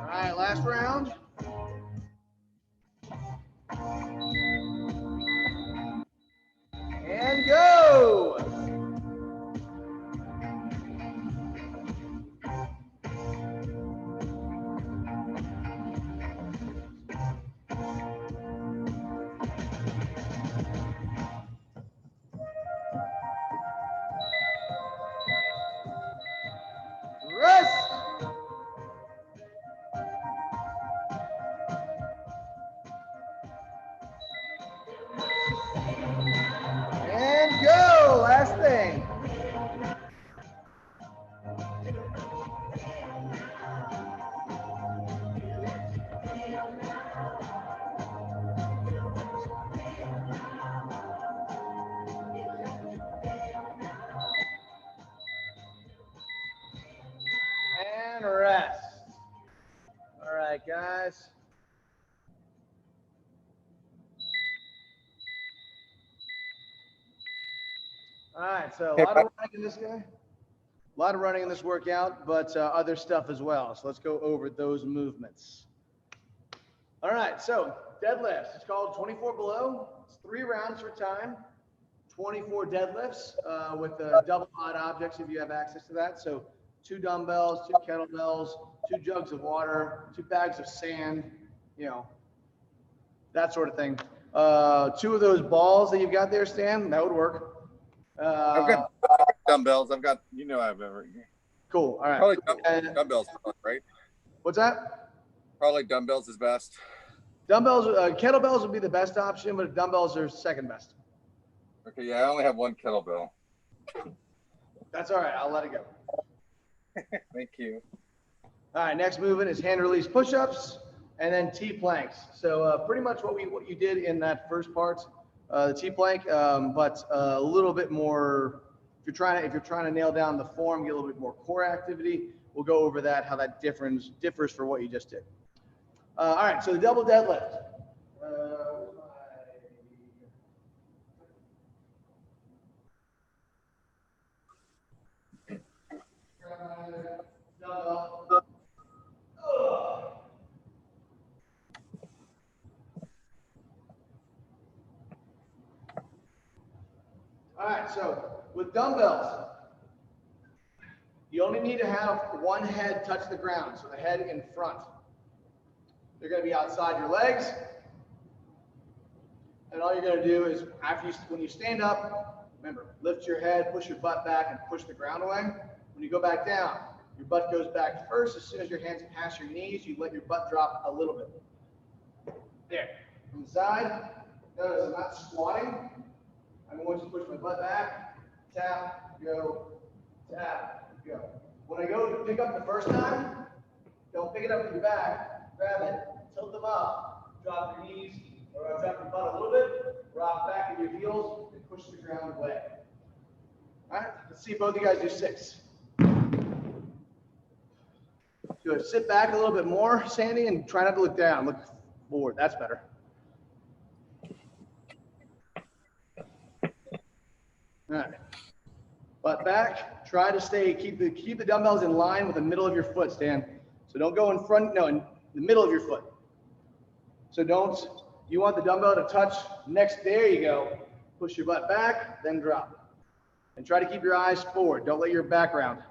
All right, last round. And go. Rest. And go. Last thing. And rest. All right, guys. All right, so a lot of running in this guy. A lot of running in this workout, but other stuff as well. So let's go over those movements. All right, so deadlifts. It's called 24 below. It's 3 rounds for time. 24 deadlifts with double odd objects if you have access to that. So 2 dumbbells, 2 kettlebells, 2 jugs of water, 2 bags of sand, you know, that sort of thing. 2 of those balls that you've got there, Stan, that would work. I've got dumbbells. I've got, you know, I've ever. Cool. All right. Probably dumbbells, right? What's that? Probably dumbbells is best. Dumbbells, kettlebells would be the best option, but dumbbells are second best. Okay, yeah, I only have 1 kettlebell. That's all right. I'll let it go. Thank you. All right. Next movement is hand release push-ups and then T planks. So pretty much what you did in that first part, the T plank, but a little bit more. If you're trying to nail down the form, get a little bit more core activity. We'll go over that, how that differs for what you just did. All right. So the double deadlift. All right, so with dumbbells, you only need to have one head touch the ground, so the head in front. They're going to be outside your legs, and all you're going to do is, when you stand up, remember, lift your head, push your butt back, and push the ground away. When you go back down, your butt goes back first. As soon as your hands pass your knees, you let your butt drop a little bit. There. From the side, notice I'm not squatting. I'm going to push my butt back, tap, go, tap, go. When I go to pick up the first time, don't pick it up with your back, grab it, tilt them up, drop your knees, or drop your butt a little bit, rock back with your heels, and push the ground away. All right, let's see both of you guys do 6. Good. Sit back a little bit more, Sandy, and try not to look down. Look forward. That's better. All right. Butt back. Try to keep the dumbbells in line with the middle of your foot, Stan. So don't go in front, no, in the middle of your foot. So you want the dumbbell to touch next, there you go. Push your butt back, then drop. And try to keep your eyes forward. Don't let your back round.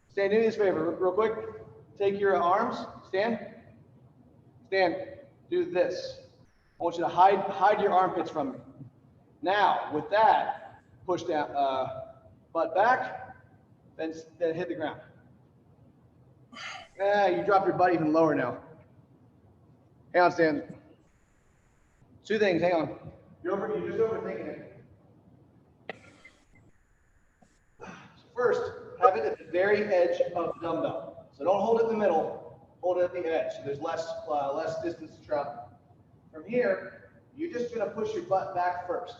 Stan, do me this favor, real quick. Take your arms, Stan, do this. I want you to hide your armpits from me. Now, with that, push down, butt back, then hit the ground. You drop your butt even lower now. Hang on, Stan. 2 things, hang on. You're just overthinking it. So first, have it at the very edge of the dumbbell. So don't hold it in the middle, hold it at the edge. So there's less distance to travel. From here, you're just gonna push your butt back first.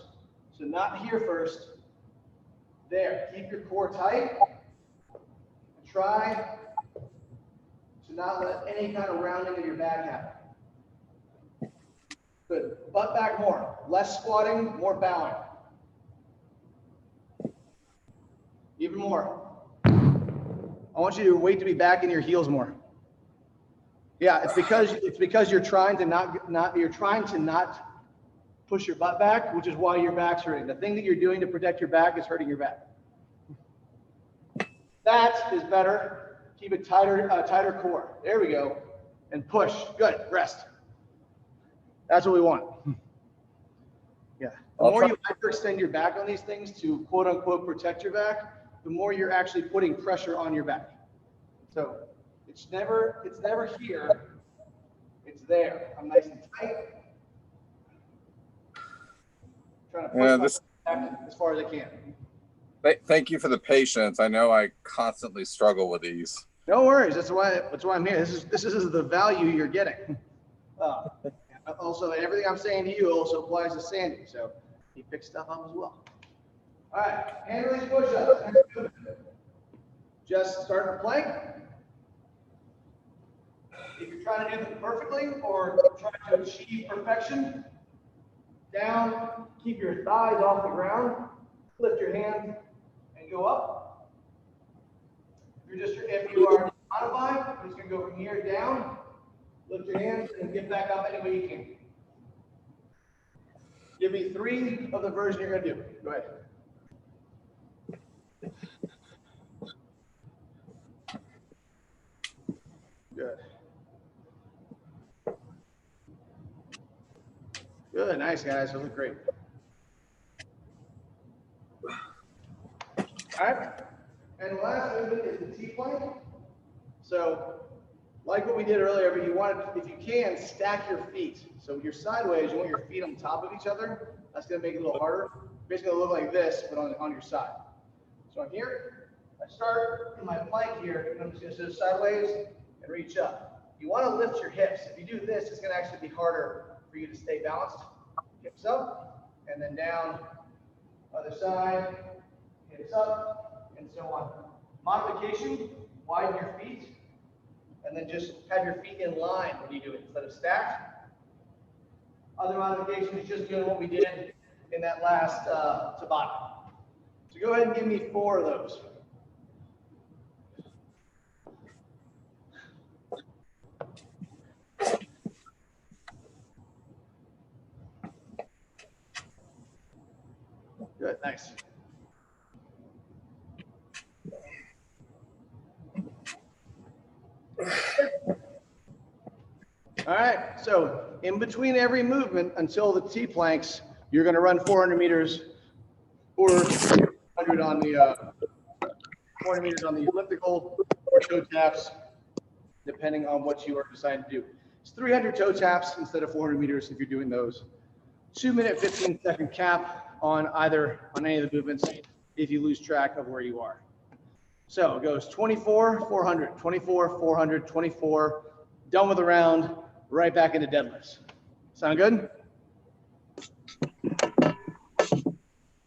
So not here first, there. Keep your core tight. And try to not let any kind of rounding of your back happen. Good. Butt back more. Less squatting, more bowing. Even more. I want you to wait to be back in your heels more. Yeah, it's because you're trying to not push your butt back, which is why your back's hurting. The thing that you're doing to protect your back is hurting your back. That is better. Keep it tighter core. There we go. And push. Good. Rest. That's what we want. Yeah. The more you hyperextend your back on these things to quote unquote protect your back, the more you're actually putting pressure on your back. So it's never here. It's there. I'm nice and tight. Trying to push my back as far as I can. Thank you for the patience. I know I constantly struggle with these. No worries. That's why I'm here. This is the value you're getting. Also, everything I'm saying to you also applies to Sandy. So he picks stuff up as well. All right, hand release push-ups. Just start a plank. If you're trying to do them perfectly or trying to achieve perfection, down, keep your thighs off the ground, lift your hands and go up. If you are modified, you're just gonna go from here down, lift your hands and get back up any way you can. Give me 3 of the version you're gonna do. Go ahead. Good. Good, nice guys, those look great. All right, and the last movement is the T-plank. So, like what we did earlier, but you want to, if you can, stack your feet. So you're sideways, you want your feet on top of each other. That's gonna make it a little harder. Basically it'll look like this, but on your side. So I'm here, I start in my plank here, and I'm just gonna sit sideways and reach up. You wanna lift your hips. If you do this, it's gonna actually be harder for you to stay balanced. Hips up, and then down, other side, hips up, and so on. Modification, widen your feet, and then just have your feet in line when you do it instead of stacked. Other modification is just doing what we did in that last Tabata. So go ahead and give me 4 of those. Good, nice. All right, so in between every movement until the T-planks, you're gonna run 400 meters or 100 on the 400 meters on the elliptical or toe taps, depending on what you are deciding to do. It's 300 toe taps instead of 400 meters if you're doing those. 2-minute, 15-second cap on any of the movements if you lose track of where you are. So it goes 24, 400, 24, 400, 24, done with the round, right back into deadlifts. Sound good?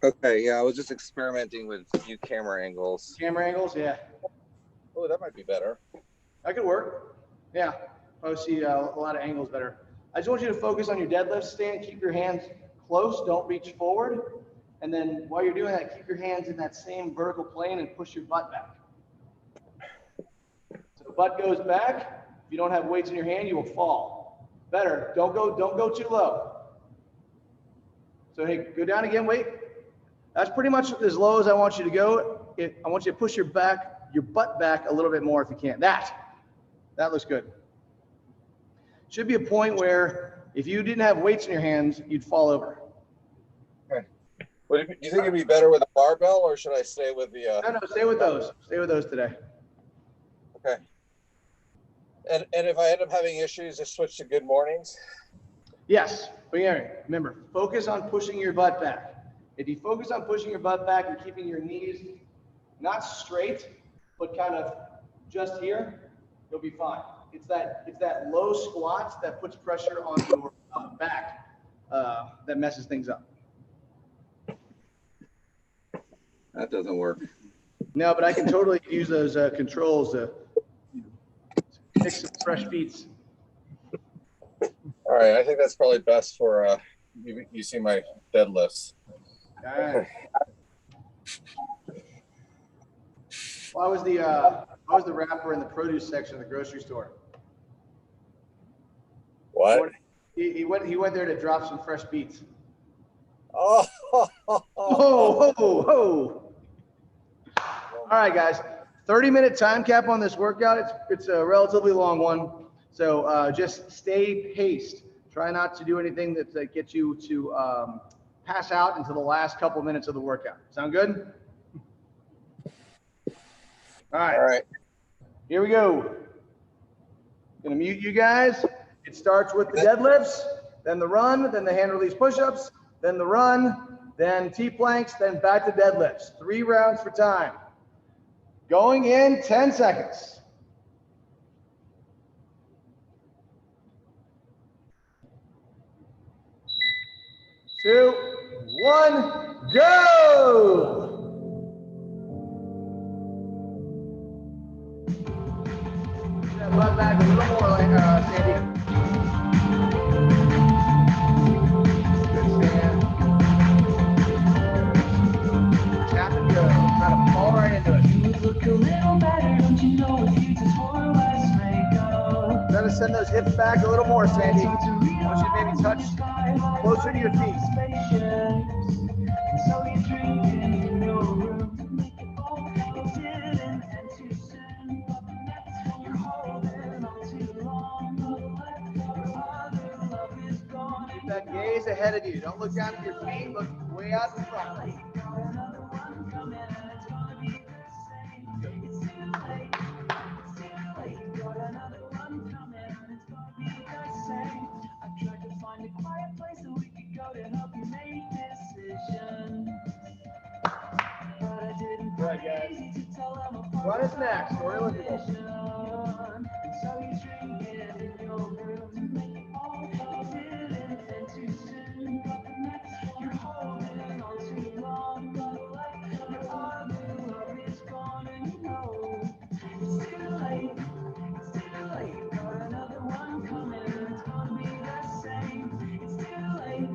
Okay, yeah, I was just experimenting with new camera angles. Camera angles, yeah. Oh, that might be better. That could work. Yeah, I see a lot of angles better. I just want you to focus on your deadlift stand. Keep your hands close, don't reach forward. And then while you're doing that, keep your hands in that same vertical plane and push your butt back. So the butt goes back. If you don't have weights in your hand, you will fall. Better, don't go too low. So hey, go down again, wait. That's pretty much as low as I want you to go. I want you to push your butt back a little bit more if you can. That looks good. Should be a point where if you didn't have weights in your hands, you'd fall over. Okay. Do you think it'd be better with a barbell, or should I stay with the? No, stay with those. Stay with those today. Okay. And if I end up having issues, just switch to good mornings. Yes, but remember, focus on pushing your butt back. If you focus on pushing your butt back and keeping your knees not straight, but kind of just here, you'll be fine. It's that low squat that puts pressure on your back that messes things up. That doesn't work. No, but I can totally use those controls to fix some fresh beats. All right, I think that's probably best for you see my deadlifts. All right. Why was I was the wrapper in the produce section of the grocery store. What? He went there to drop some fresh beets. Oh. Ho. All right, guys. 30-minute time cap on this workout. It's a relatively long one. So just stay paced. Try not to do anything that gets you to pass out into the last couple minutes of the workout. Sound good? All right. Here we go. Gonna mute you guys. It starts with the deadlifts, then the run, then the hand release push-ups, then the run, then T-planks, then back to deadlifts. 3 rounds for time. Going in 10 seconds. 2, 1, go! That butt back a little more, like Sandy. Good, Sam. Tap and go. Try to fall right into it. You look a little better, don't you know if you just wore less makeup? Try to send those hips back a little more, Sandy. I want you to maybe touch closer to your feet. So you're drinking in your room to make it all go didn't end too soon. But the next you're holding on too long. Your other love is gone. Keep that gaze ahead of you. Don't look down at your feet. Look way out in front. Another one coming and it's gonna be the same. It's too late. It's too late. Got another one coming and it's gonna be the same. I tried to find a quiet place that we could go to help you make decisions. But I didn't Right, find guys. it easy to tell them apart. Run is next, or elliptical. And so you drink it in your room to make it all go didn't end too soon. But the next you're holding on too long. But your other love is gone and you know it's too late. It's too late. Got another one coming and it's gonna be the same. It's too late.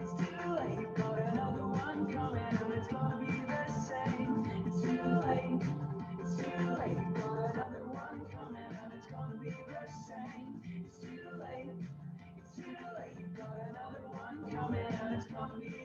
It's too late. Got another one coming and it's gonna be the same. It's too late. It's too late. Got another one coming and it's gonna be the same. It's too late. It's too late. Got another one coming and it's gonna be the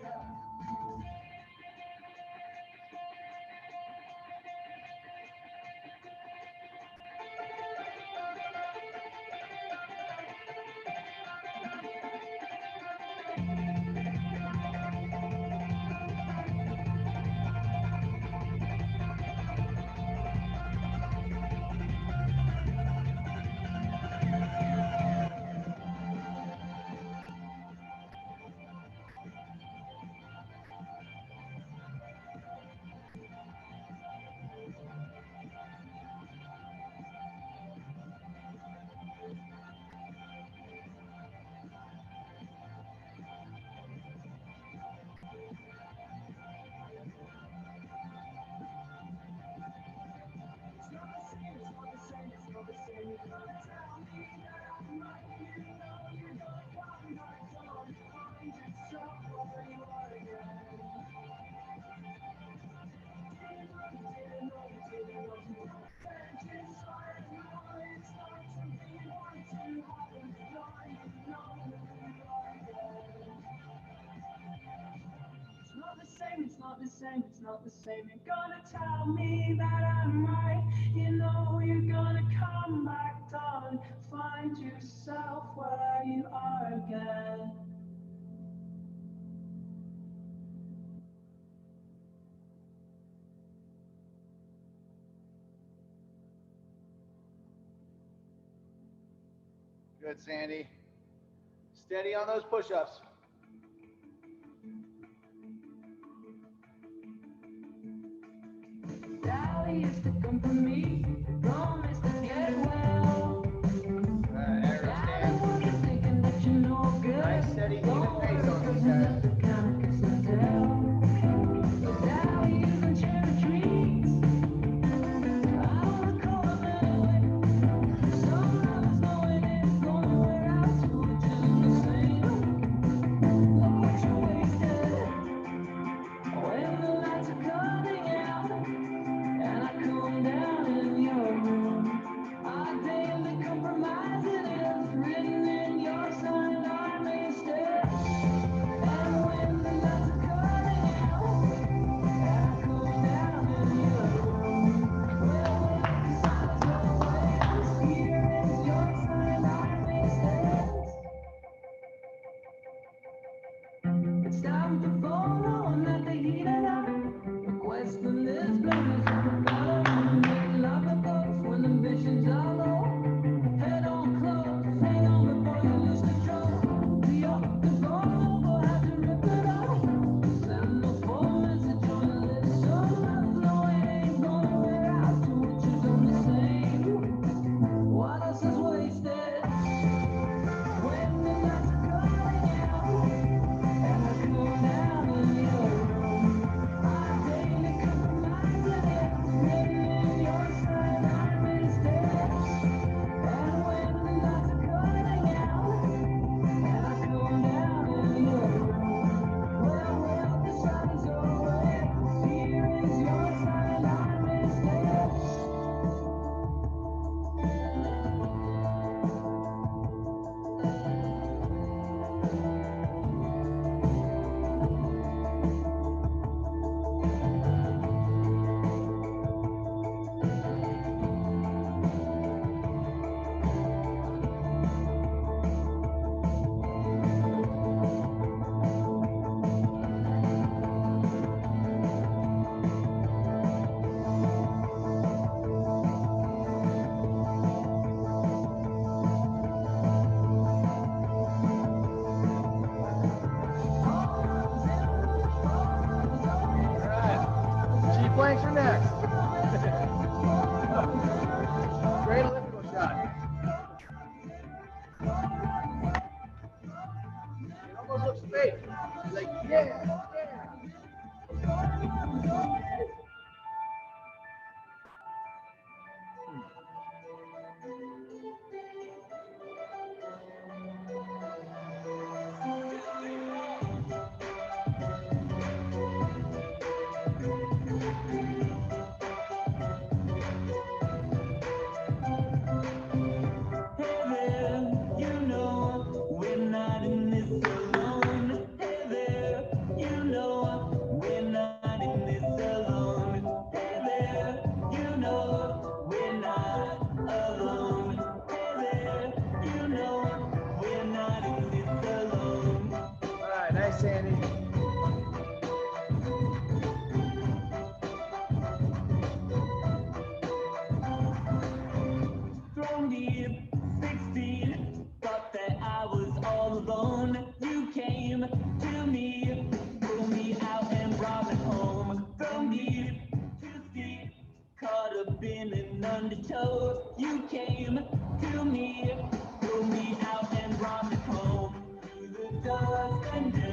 It's not the same, it's not the same. You're gonna tell me that I'm right. You know you're gonna come back down, find yourself where you are again. Good, Sandy. Steady on those push-ups. Daddy used to come for me, promised to get well. Aero Daddy stand. wasn't thinking that you're no good. Nice, steady, even pace on these guys. The kind of kiss and tell. But Daddy using cherry trees. I don't recall them anyway. Some others knowing it's gonna wear out too much in the same. Look what you wasted. When the lights are cutting out, and I come down in the planks are next. Great elliptical shot. It almost looks fake. He's like, yeah. Sandy. Thrown deep, 16, thought that I was all alone. You came to me, pulled me out and brought me home. Thrown deep, too steep, caught up in an undertow. You came to me, pulled me out and brought me home. Through the dust and dirt,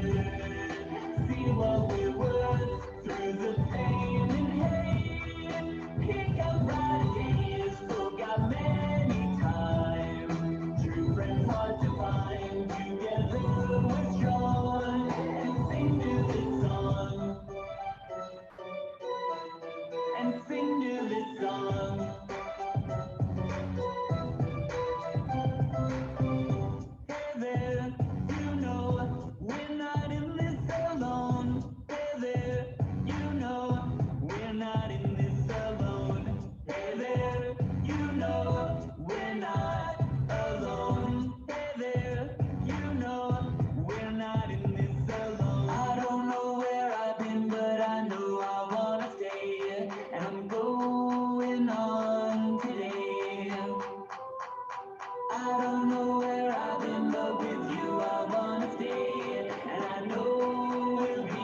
see what we were. Through the pain and hate, pick up brighter days. Forgot many times. True friends hard to find. Together we're strong. And sing to this song. And sing to this song. Hey there, you know we're not in this alone. Hey there, you know we're not in this alone. Hey there, you know we're not alone. Hey there, you know we're not in this alone. I don't know where I've been, but I know I wanna stay. And I'm going on today. I don't know where I've been, but with you I wanna stay. And I know we'll be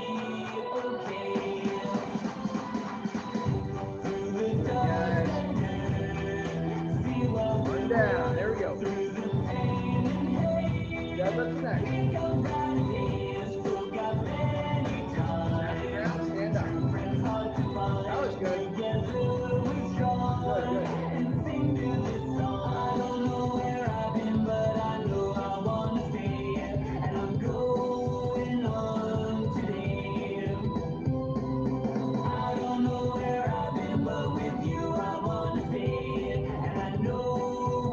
okay. Through the dark and dirt, see what we're Down. There we go. through the pain and hate. Yeah, that's next. Pick up brighter days, forgot many times. Stand up. Friends hard to find. That was good. Together we're strong. Good. And sing to this song. I don't know where I've been, but I know I wanna stay. And I'm going on today. I don't know where I've been, but with you I wanna stay. And I know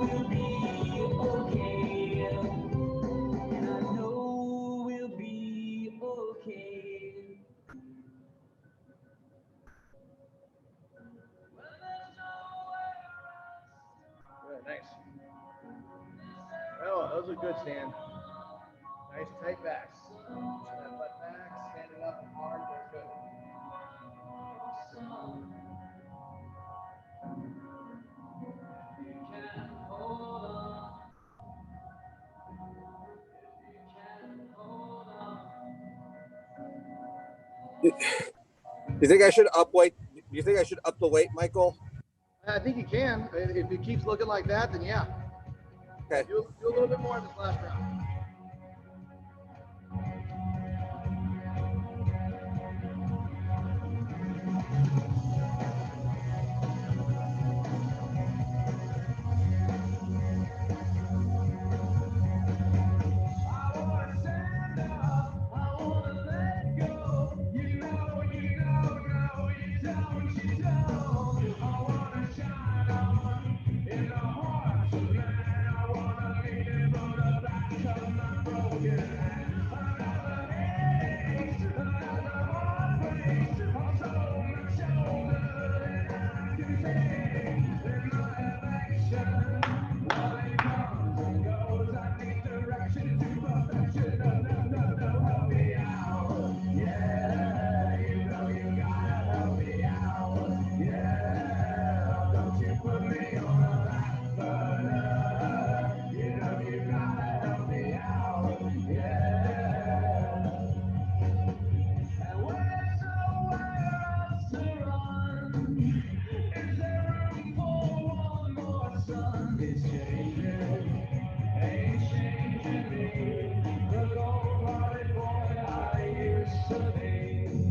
we'll be okay. And I know we'll be okay. Good, nice. Oh, those are good, Stan. Nice tight backs. Push that butt back, stand it up and hard. They're good. Do you think I should up weight? Do you think I should up the weight, Michael? I think you can. If it keeps looking like that, then yeah. Okay. Do a little bit more in this last round. It's changing, ain't changing me. The cold-hearted boy I used to be.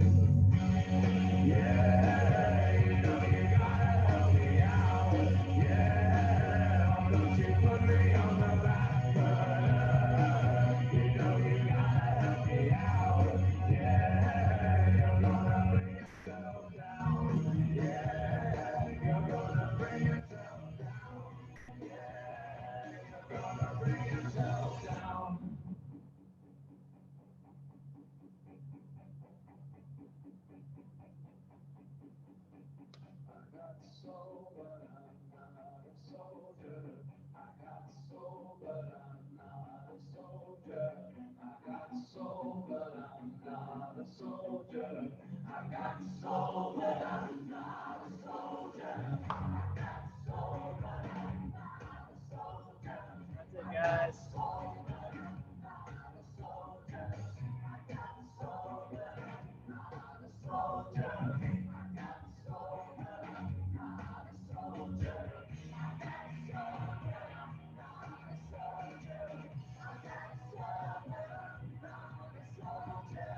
Yeah, you know you gotta help me out. Yeah, don't you put me on the back burner. You know you gotta help me out. Yeah, you're gonna bring yourself down. Yeah, you're gonna bring yourself down. Yeah, you're gonna bring yourself down. I got soul, but I'm not a soldier. I got soul, but I'm not a soldier. I got soul, but I'm not a soldier. I got soul, but I'm not a soldier. I got soul, but I'm not a soldier. That's it, guys. Soul, but I'm not a soldier. I got soul, but I'm not a soldier. I got soul, but I'm not a soldier. I got soul, but I'm not a soldier. I got soul, but I'm not a soldier.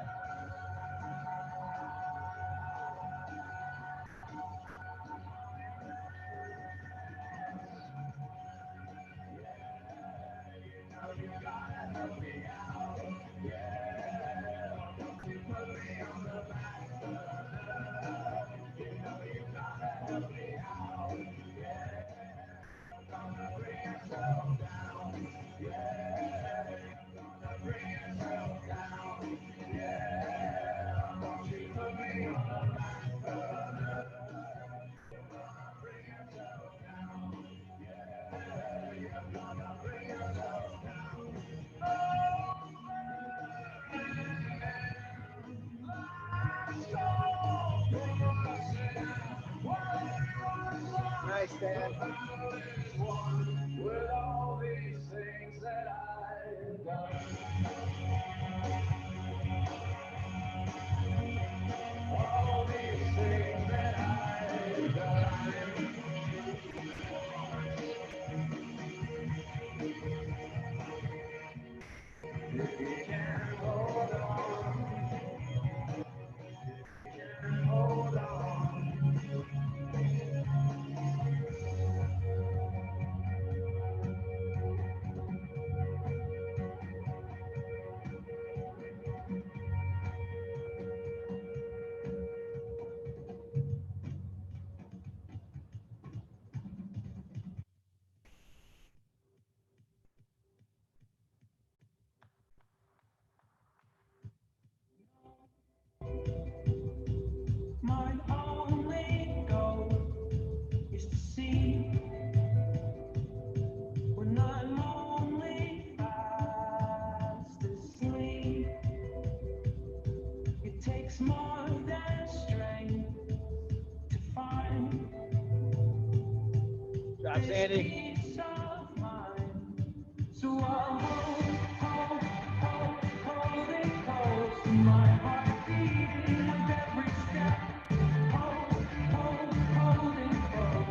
You gotta help me out. Yeah, don't you put me on the back burner. You know you gotta help me out. Yeah, gonna bring yourself down. Yeah, gonna bring yourself down. Yeah, don't you put me on the back burner. Gonna bring yourself down. Yeah, you're gonna bring yourself down. Nice, Dan. With all these things that I've done, all these things that I've done, if you can hold on, hold on. My only goal is to see when I'm only fast asleep. It takes more than strength to find Drops, Andy. peace of mind. So I'll hold it close to my heart beating with every step. Hold it close.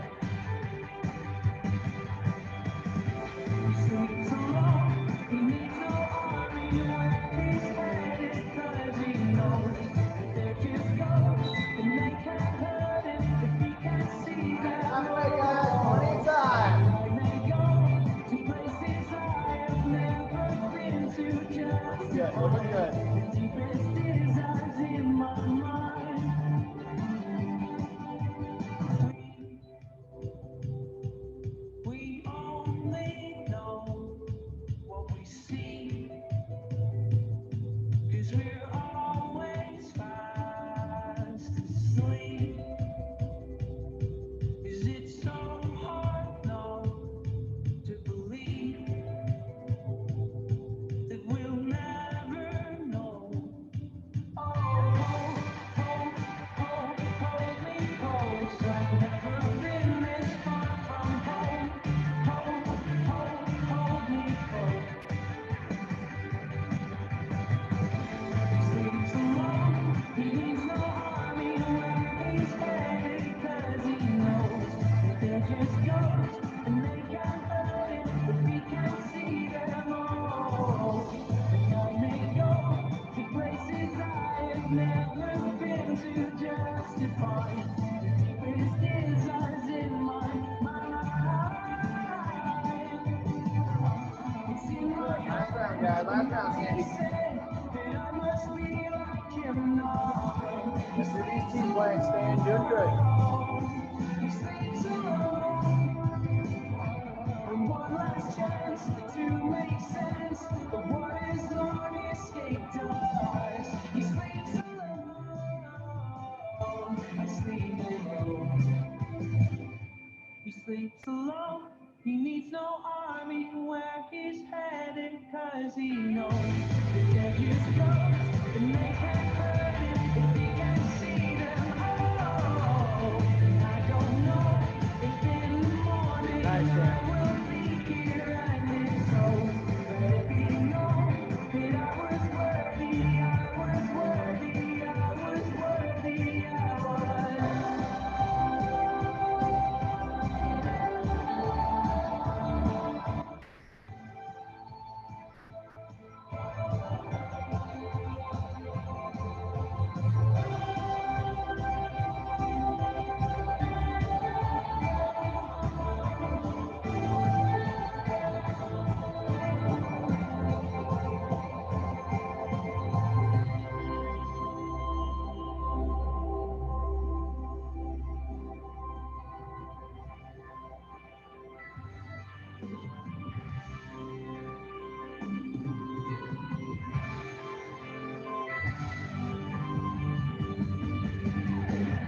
He sleeps alone. He needs no army with his head is 'cause he knows that they're just ghosts and they can't hurt him if he can't see that. Time away, guys. Morning time. I may go to places I have never been to just Good. Looking good. the deepest desires in my mind. We only know what we see, 'cause we're always fast asleep. Is it so hard now to believe that we'll never know Yeah, last round, Sandy. Mr. East team playing, staying, doing good. One last chance to make sense of what his long escape does. He sleeps alone. I sleep alone. He sleeps alone. He needs no army where he's headed, 'cause he knows that they're his ghosts and they can't hurt him if he can see them. Oh, I don't know if in the morning Nice, I Dan. will be here and it's so. Let me know that I was worthy, I was worthy, I was worthy, I was.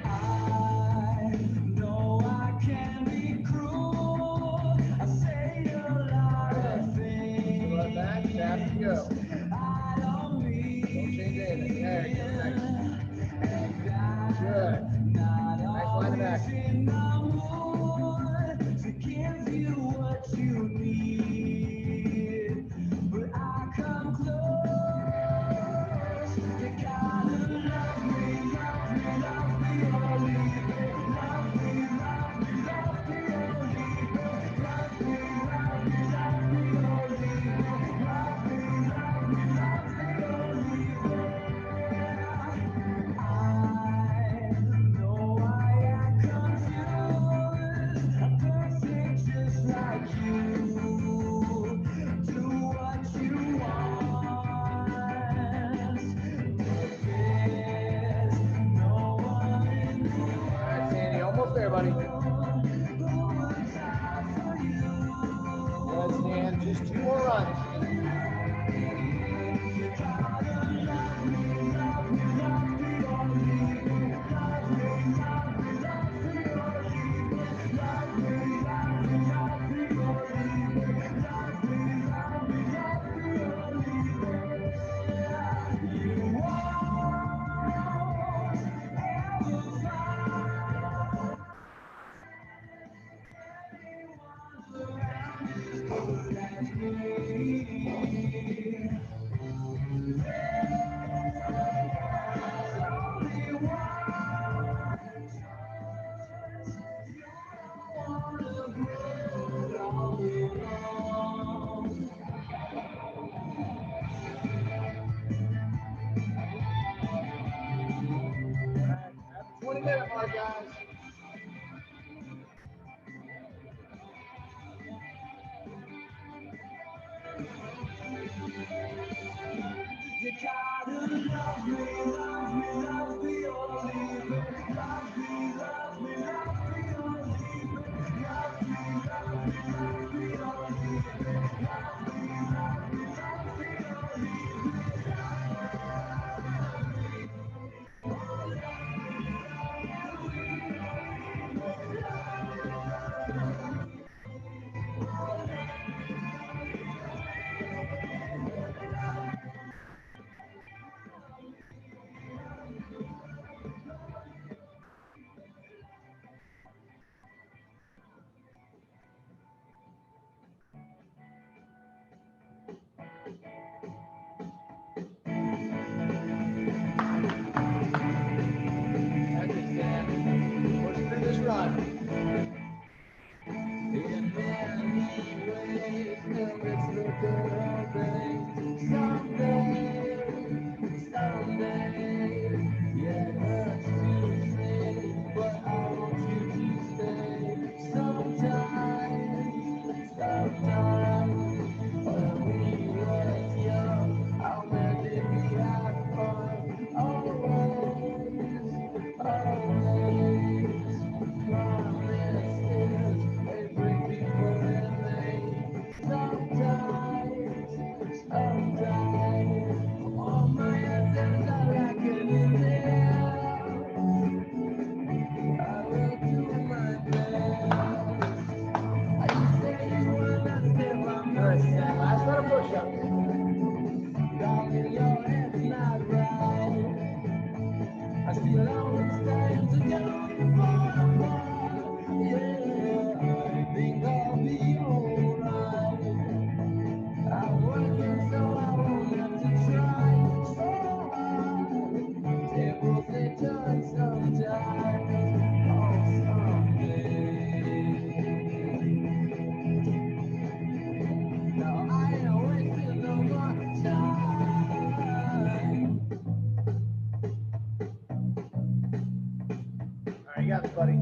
I know I can be cruel. I say a lot of things. Run back, tap and go. I don't mean Don't change anything. There you go. Nice. and I'm Good. not Nice line of always action. in the mood to give you what you need, but I come close. You gotta love me, love me, love me, or leave it. Love me, love me, love me, or leave it. Love me, love me, love me, or leave it. Love me, love me, love me, or leave it. I know I am confused. A person just like you. Do what you want. But there's no one in the All right, Sandy, almost there, buddy. world who would die for you. Good, Stan. Just 2 more runs. You gotta love me, love me, love me, or leave me. Love me, love me, love me, or leave me. Love me, love me, love me, or leave me. Love me, love me, love me, or leave me. You won't ever find anyone around as good as me. At the 20-minute mark, guys. You gotta love me, love me, love me, or leave it. Love me, love me, love me, or leave it. Love me, love me, love me, or leave it. Love me, love me, love me, or leave it. That's it, Stan. Push through this run. In many ways, and it's the good thing. Someday, yeah, it hurts to say, but I want you to stay. Sometimes, when we let Last set of push-ups. I still understand to go far apart. Yeah, I think I'll be alright. I'm working so I won't have to try so hard. Tables they turn sometimes. Oh, someday. Now I ain't wasting no more time. All right, you got this, buddy.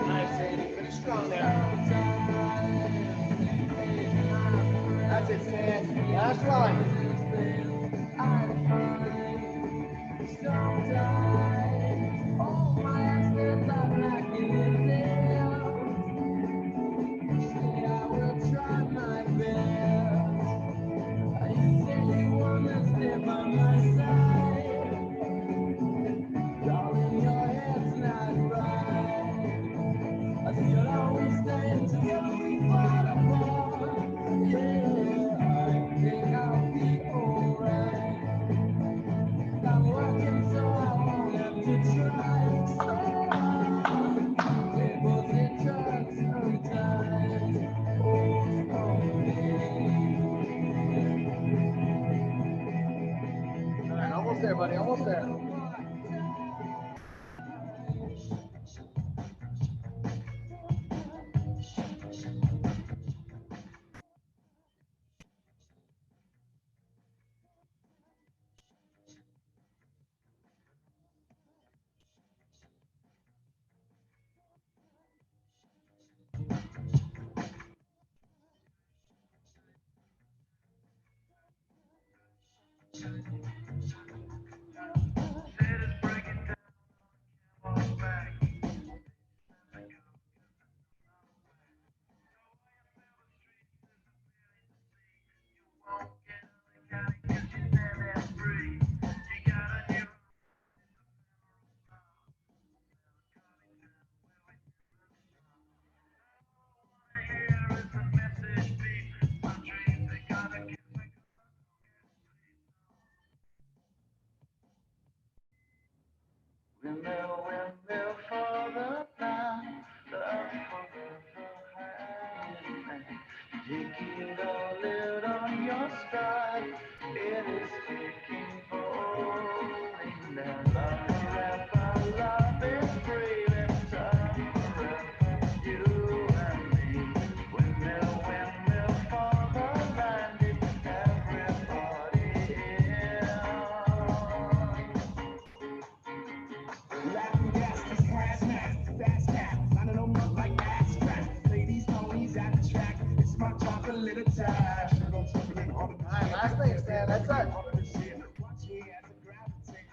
Nice, Sandy. Finish strong there. That's it, Sandy. Last line. I'm working so I won't have to try so hard. Tables it turns sometimes. Oh, All right, almost there, buddy. Almost there. windmill, windmill for the land, love for the hand. Taking a lid on your stride, it is taking falling down. Love is free, let's turn around, you and me. Windmill, windmill for the land, it's everybody in. Laughing gas, just hazmat, fast cat, lining them up like ass crack. Ladies, ponies at the track, it's my chocolate attack. All right, last thing, Stan. That's it. Watch me as I gravitate.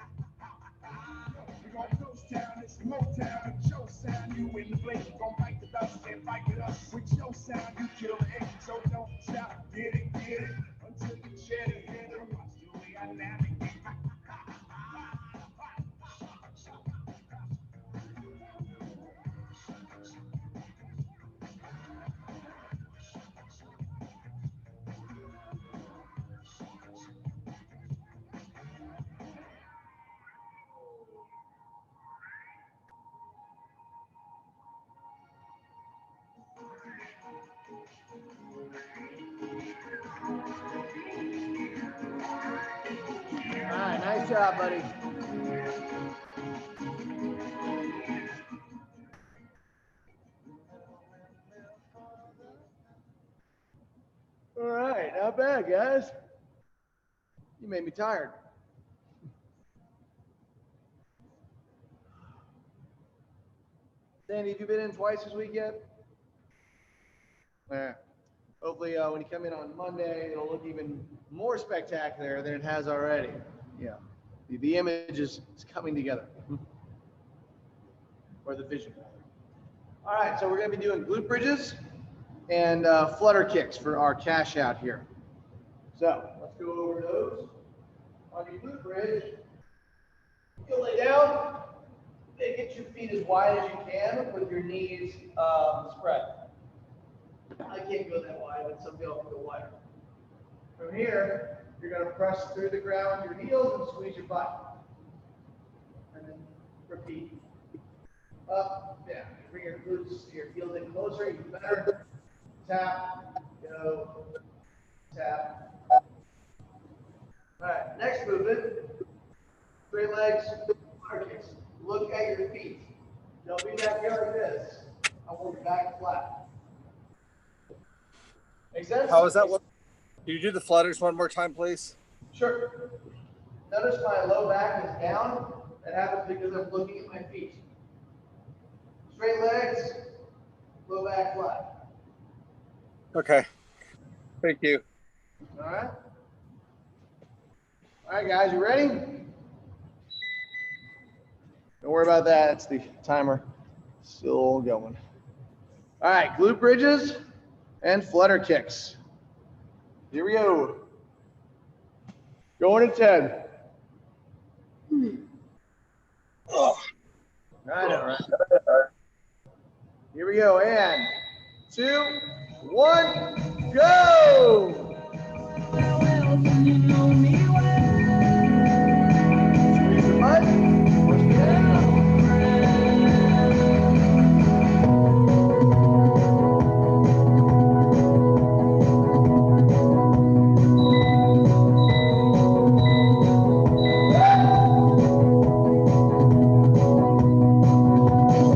We gon' ghost town, it's Motown, with your sound, you in the blink, gon' bite the dust and fight with us. With your sound, you kill it, so don't stop, get it, until you shed it, hit it. Watch the way I navigate. All right, nice job, buddy. All right, not bad, guys. You made me tired. Sandy, have you been in twice this week yet? Yeah. Hopefully, when you come in on Monday, it'll look even more spectacular than it has already. Yeah. The image is coming together. Or the vision. All right, so we're going to be doing glute bridges and flutter kicks for our cash out here. So let's go over those. On your glute bridge, you'll lay down and get your feet as wide as you can with your knees spread. I can't go that wide, but some people can go wider. From here, you're going to press through the ground with your heels and squeeze your butt. And then repeat. Up, down. Bring your glutes, your heels in closer, even better. Tap, go, tap. All right, next movement. Straight legs, flutter kicks. Look at your feet. Don't be back here like this. I want your back flat. Make sense? How is that? Can you do the flutters one more time, please? Sure. Notice my low back is down. That happens because I'm looking at my feet. Straight legs, low back flat. Okay. Thank you. All right. All right, guys, you ready? Don't worry about that. It's the timer still going. All right, glute bridges and flutter kicks. Here we go. Going to 10. I know, right? Here we go. And 2, 1, go! Squeeze your butt. Push the head.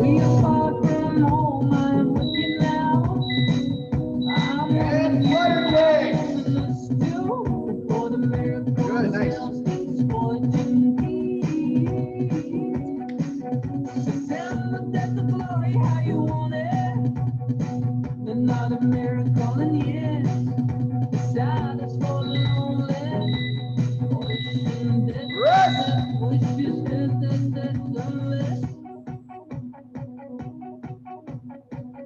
We are far from home, I'm with you now. I'm And flutter kicks. still for the miracle. Good, nice. That's the glory, how you want it. Another miracle, and yes, the silence for the lonely. Wishing that, Rest. wishes that sunless.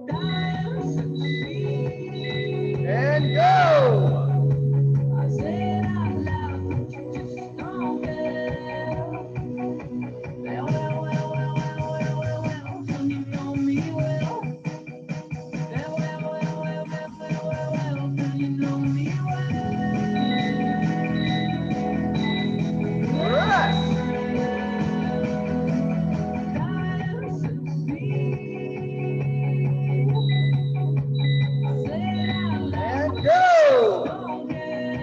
Dying succeed. And go! I said out loud, but you just don't care. Well, so you know me well. Well, so you know me well. Rest. Dying succeed. I said out loud, And go! don't care.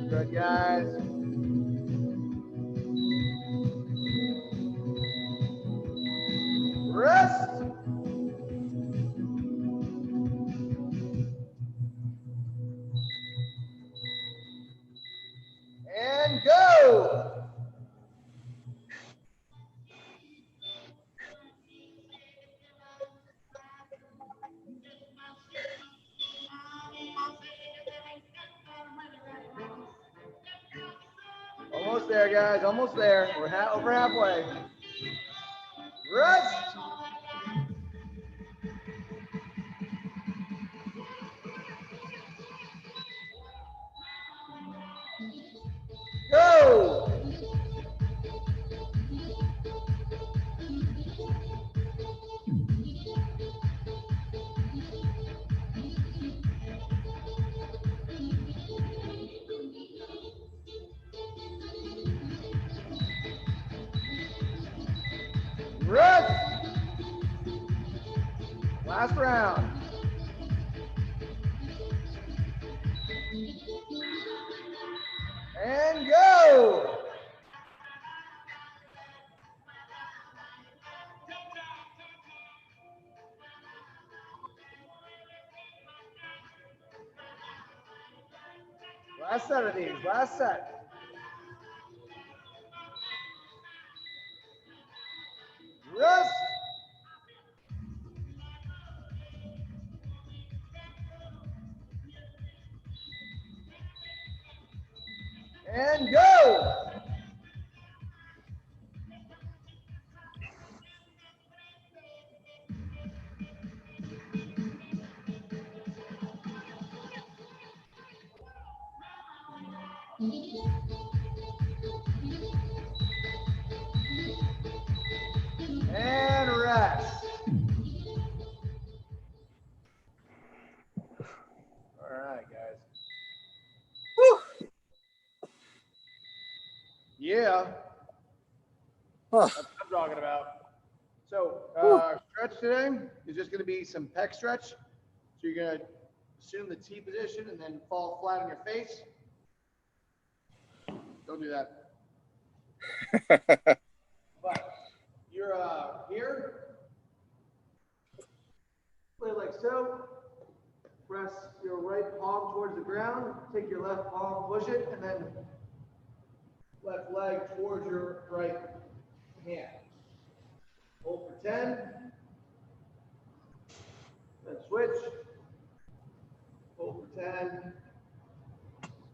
Good, guys. Rest. And go! Almost there, guys. Almost there. We're over halfway. Rest. Go. Rest. Last round. And go. Last set of these, last set. Rest. And go. And rest. All right, guys. Whew. Yeah, Huh. that's what I'm talking about. So our stretch today is just going to be some pec stretch. So you're going to assume the T position and then fall flat on your face. Don't do that. But you're here. Play like so. Press your right palm towards the ground. Take your left palm, push it, and then left leg towards your right hand. Hold for 10. Then switch. Hold for 10.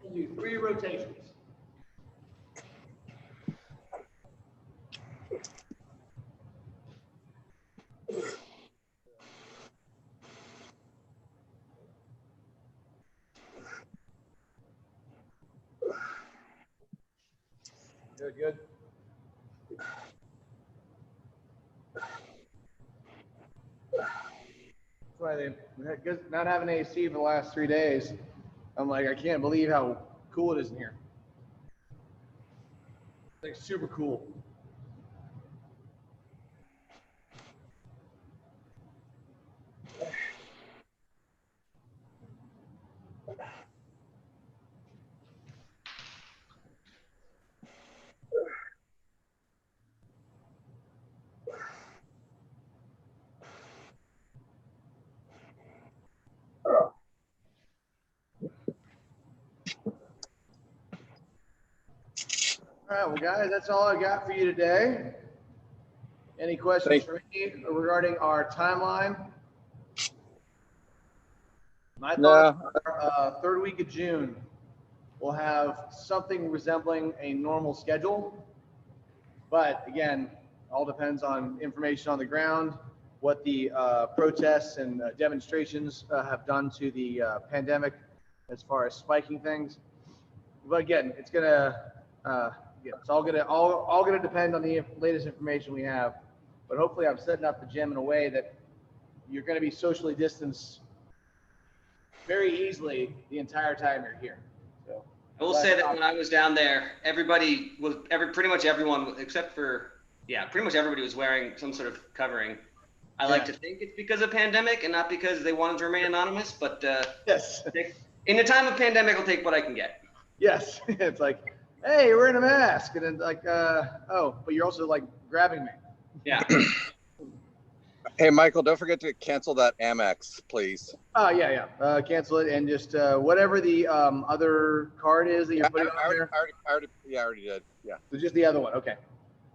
And do 3 rotations. Good, good. That's why they, not having AC for the last 3 days, I'm like, I can't believe how cool it is in here. It's like super cool. All right, well, guys, that's all I got for you today. Any questions for me regarding our timeline? My thoughts are 3rd week of June, we'll have something resembling a normal schedule. But again, all depends on information on the ground, what the protests and demonstrations have done to the pandemic as far as spiking things. But again, it's gonna, it's all gonna depend on the latest information we have. But hopefully, I'm setting up the gym in a way that you're gonna be socially distanced very easily the entire time you're here. So I will say that when I was down there, pretty much everyone, except for, pretty much everybody was wearing some sort of covering. I like to think it's because of pandemic and not because they wanted to remain anonymous, but yes, in the time of pandemic, I'll take what I can get. Yes, it's like, hey, you're wearing a mask, and then like, oh, but you're also like grabbing me. Yeah. Hey, Michael, don't forget to cancel that Amex, please. Oh, yeah. Cancel it and just whatever the other card is that you're putting on there. I already did. Yeah. So just the other one. Okay.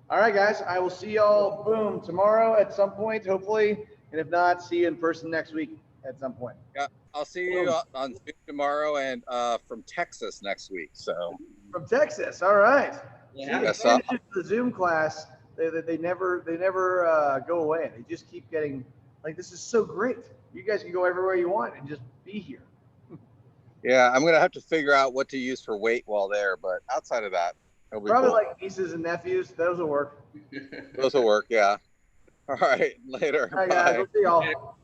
All right, guys. I will see y'all, boom, tomorrow at some point, hopefully. And if not, see you in person next week at some point. Yeah. I'll see you on Zoom tomorrow and from Texas next week. So. From Texas. All right. Yeah. See, the Zoom class, they never go away. They just keep getting, like, this is so great. You guys can go everywhere you want and just be here. Yeah, I'm gonna have to figure out what to use for weight while there, but outside of that, it'll be probably cool. Like nieces and nephews. Those will work. Those will work. Yeah. All right. Later. All right, guys. Bye. We'll see y'all.